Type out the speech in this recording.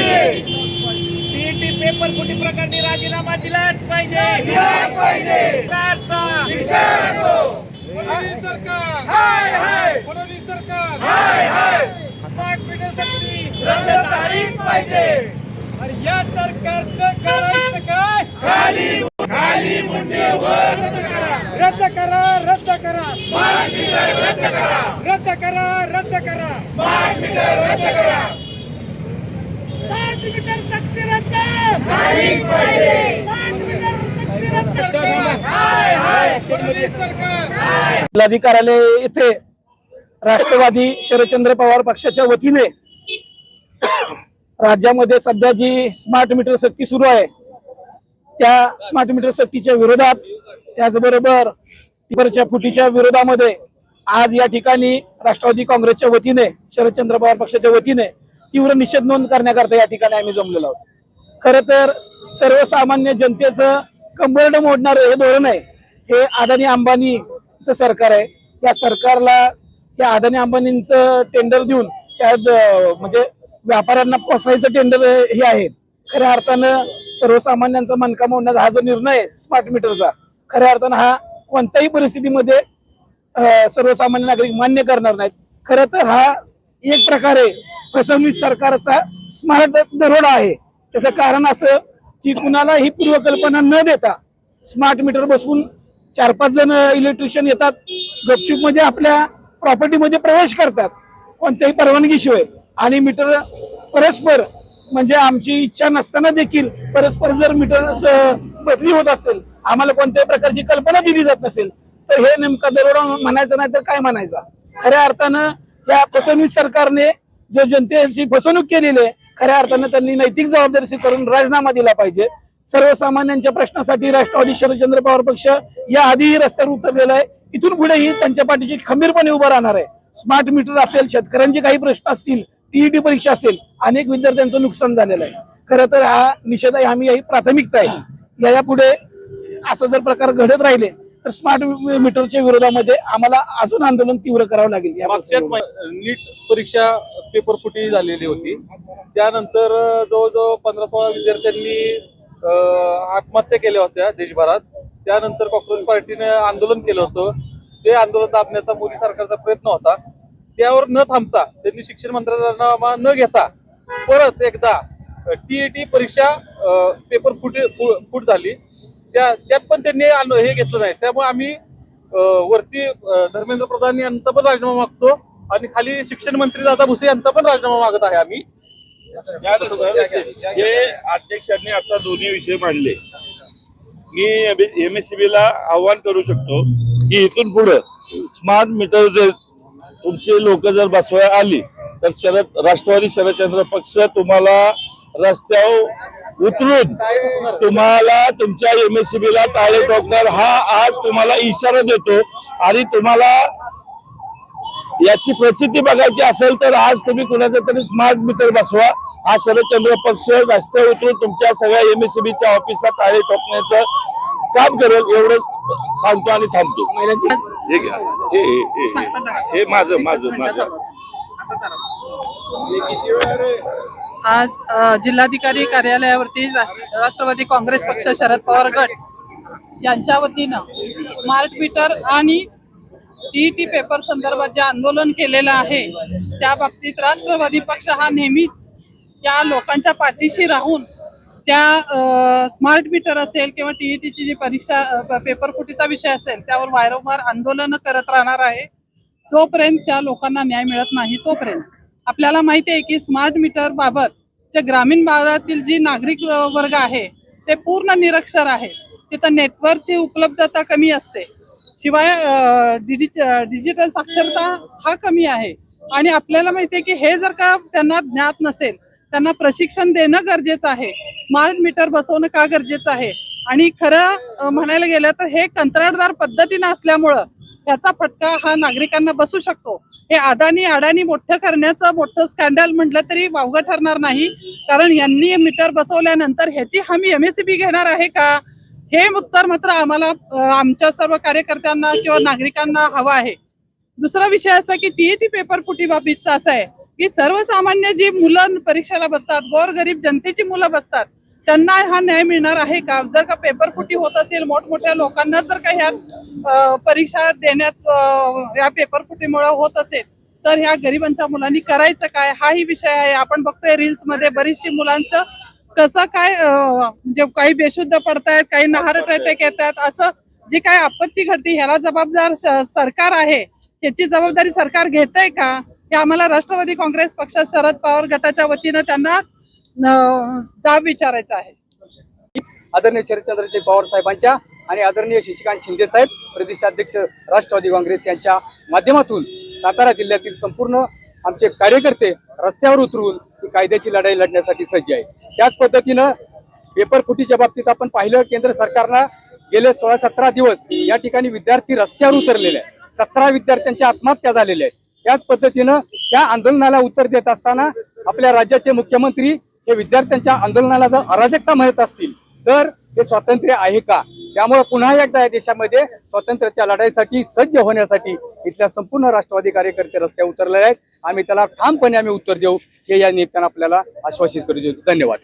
TET paper फुटी प्रकरणी राजीनामा दिलाच पाहिजे, सरकार हाय हाय, फडणवीस सरकार हाय हाय, स्मार्ट मीटर सक्ती रद्द झालीच पाहिजे. आणि या सरकारचं करायचं काय? खाली मुंडेवर रद्द करा, रद्द करा स्मार्ट मीटर, रद्द करा, रद्द करा, रद्द करा स्मार्ट मीटर, रद्द करा स्मार्ट मीटर सक्ती रद्द झालीच पाहिजे. स्मार्ट मीटर सक्ती रद्द हाय हाय, फडणवीस सरकार जिल्हाधिकारी येथे राष्ट्रवादी शरदचंद्र पवार पक्षाच्या वतीने राज्यामध्ये सध्या जी स्मार्ट मीटर सक्ती सुरू आहे त्या स्मार्ट मीटर सक्तीच्या विरोधात, त्याचबरोबर टिपरच्या फुटीच्या विरोधामध्ये आज या ठिकाणी राष्ट्रवादी काँग्रेसच्या वतीने, शरदचंद्र पवार पक्षाच्या वतीने तीव्र निषेध नोंद करण्याकरता या ठिकाणी आम्ही जमलेलो आहोत. खरं तर सर्वसामान्य जनतेचं कंबरड मोडणारं हे धोरण आहे. हे अदानी अंबानीचं सरकार आहे. या सरकारला या अदानी अंबानींचं टेंडर देऊन त्यात म्हणजे व्यापाऱ्यांना पोसायचं टेंडर हे आहे. खऱ्या अर्थानं सर्वसामान्यांचा मनका मोडण्याचा हा जो निर्णय आहे स्मार्ट मीटरचा, खऱ्या अर्थानं हा कोणत्याही परिस्थितीमध्ये सर्वसामान्य नागरिक मान्य करणार नाहीत. खरं तर हा एक प्रकारे फसवणूक सरकारचा स्मार्ट दरोडा आहे. त्याचं कारण असं की कुणाला ही पूर्वकल्पना न देता स्मार्ट मीटर बसवून 4-5 जण इलेक्ट्रिशियन येतात, गपचूप मध्ये आपल्या प्रॉपर्टीमध्ये प्रवेश करतात कोणत्याही परवानगीशिवाय, आणि मीटर परस्पर म्हणजे आमची इच्छा नसताना देखील परस्पर जर मीटर बदली होत असेल, आम्हाला कोणत्याही प्रकारची कल्पना दिली जात नसेल, तर हे नेमका दरोडा म्हणायचं नाही तर काय म्हणायचा. खऱ्या अर्थानं या फसवणूक सरकारने जो जनतेची फसवणूक केलेली आहे, खऱ्या अर्थानं त्यांनी नैतिक जबाबदारी स्वीकारून राजीनामा दिला पाहिजे. सर्वसामान्यांच्या प्रश्नासाठी राष्ट्रवादी शरदचंद्र पवार पक्ष या आधीही रस्त्यावर उतरलेला आहे. इथून पुढेही त्यांच्या पाठीशी खंबीरपणे उभं राहणार आहे. स्मार्ट मीटर असेल, शेतकऱ्यांचे काही प्रश्न असतील, टीईटी परीक्षा असेल, अनेक विद्यार्थ्यांचं नुकसान झालेलं आहे. खरं तर हा निषेध आहे, आम्ही ही प्राथमिकता आहे. यापुढे असं जर प्रकार घडत राहिले तर स्मार्ट मीटरच्या विरोधामध्ये आम्हाला अजून आंदोलन तीव्र करावं लागेल. नीट परीक्षा पेपर फुटी झालेली होती. त्यानंतर जवळजवळ 15-16 विद्यार्थ्यांनी आत्महत्या केल्या होत्या देशभरात. त्यानंतर काँग्रेस पार्टीने आंदोलन केलं होतं. ते आंदोलन दाबण्याचा मोदी सरकारचा प्रयत्न होता. त्यावर न थांबता त्यांनी शिक्षण मंत्रालयाला न घेता परत एकदा टीईटी परीक्षा पेपर फूट झाली. त्यात पण त्यांनी हे घेतलं नाही. त्यामुळे आम्ही वरती धर्मेंद्र प्रधान यांचा पण राजीनामा मागतो आणि खाली शिक्षण मंत्री दादा भुसे यांचा पण राजीनामा मागत आहे आम्ही. जे अध्यक्षांनी आता दोन्ही विषय मांडले, मी MSCB ला आव्हान करू शकतो की इथून पुढे स्मार्ट मीटर जर तुमचे लोक जर बसवायला आली तर राष्ट्रवादी शरदचंद्र पक्ष तुम्हाला रस्त्यावर उतरून तुम्हाला तुमच्या MSCB ला टाळे ठोकणार, हा आज तुम्हाला इशारा देतो. आणि तुम्हाला याची प्रचिती बघायची असेल तर आज तुम्ही कुणाचा तरी स्मार्ट मीटर बसवा. हा शरदचंद्र पक्ष रस्त्यावर उतरून तुमच्या सगळ्या MSCBच्या ऑफिसला टाळे ठोकण्याचं काम करेल, एवढंच सांगतो आणि थांबतो. हे माझं आज जिल्हाधिकारी कार्यालयावरती राष्ट्रवादी काँग्रेस पक्ष शरद पवार गट यांच्या वतीनं स्मार्ट मीटर आणि टीईटी पेपर संदर्भात जे आंदोलन केलेलं आहे त्या बाबतीत राष्ट्रवादी पक्ष हा नेहमीच या लोकांच्या पाठीशी राहून त्या स्मार्ट मीटर असेल किंवा टीईटीची जी परीक्षा पेपर फुटीचा विषय असेल त्यावर वारंवार आंदोलन करत राहणार आहे. जोपर्यंत त्या लोकांना न्याय मिळत नाही तोपर्यंत. आपल्याला माहिती आहे की स्मार्ट मीटर बाबत जे ग्रामीण भागातील जी नागरिक वर्ग आहे ते पूर्ण निरक्षर आहे. तिथं नेटवर्कची उपलब्धता कमी असते, शिवाय डिजिटल साक्षरता हा कमी आहे. आणि आपल्याला माहिती आहे की हे जर का त्यांना ज्ञात नसेल, त्यांना प्रशिक्षण देणं गरजेचं आहे. स्मार्ट मीटर बसवणं का गरजेचं आहे. आणि खरं म्हणायला गेलं तर हे कंत्राटदार पद्धतीनं असल्यामुळं याचा फटका हा नागरिकांना बसू शकतो. हे अडाणी मोठं करण्याचं मोठं स्कॅन्डल म्हटलं तरी वावगं ठरणार नाही. कारण यांनी मीटर बसवल्यानंतर ह्याची हमी MSCB घेणार आहे का, हे उत्तर मात्र आम्हाला आमच्या सर्व कार्यकर्त्यांना किंवा नागरिकांना हवं आहे. दुसरा विषय असा की टीईटी पेपर फुटी बाबतीतचा असा आहे की सर्वसामान्य जी मुलं परीक्षेला बसतात, गोरगरीब जनतेची मुलं बसतात, त्यांना हा न्याय मिळणार आहे का? जर का पेपर फुटी होत असेल, मोठमोठ्या लोकांना जर का ह्या परीक्षा देण्यात या पेपर फुटीमुळे होत असेल, तर ह्या गरिबांच्या मुलांनी करायचं काय? हाही विषय आहे. आपण बघतोय रील्स मध्ये बरीचशी मुलांचं कसं काय म्हणजे काही बेशुद्ध पडतायत, काही हार्ट अटॅक येतात, असं जे काय आपत्ती घडते ह्याला जबाबदार सरकार आहे. याची जबाबदारी सरकार घेतंय का? हे आम्हाला राष्ट्रवादी काँग्रेस पक्ष शरद पवार गटाच्या वतीनं त्यांना जाब विचारायचा आहे. आदरणीय शरदचंद्रजी पवार साहेबांच्या आणि आदरणीय शशिकांत शिंदे साहेब प्रदेशाध्यक्ष राष्ट्रवादी काँग्रेस यांच्या माध्यमातून सातारा जिल्ह्यातील संपूर्ण आमचे कार्यकर्ते रस्त्यावर उतरून ही कायद्याची लढाई लढण्यासाठी सज्ज आहे. त्याच पद्धतीनं पेपर फुटीच्या बाबतीत आपण पाहिलं, केंद्र सरकारनं गेले 16-17 दिवस या ठिकाणी विद्यार्थी रस्त्यावर उतरलेले आहेत. 17 विद्यार्थ्यांच्या आत्महत्या झालेल्या आहेत. त्याच पद्धतीनं त्या आंदोलनाला उत्तर देत असताना आपल्या राज्याचे मुख्यमंत्री हे विद्यार्थ्यांच्या आंदोलनाला जर अराजकता म्हणत असतील तर हे स्वातंत्र्य आहे का? त्यामुळे पुन्हा एकदा या देशामध्ये स्वातंत्र्याच्या लढाईसाठी सज्ज होण्यासाठी इथल्या संपूर्ण राष्ट्रवादी कार्यकर्ते रस्त्यावर उतरलेले आहेत. आम्ही त्याला ठामपणे उत्तर देऊ हे या नेत्यांना आपल्याला आश्वासित करू देतो. धन्यवाद.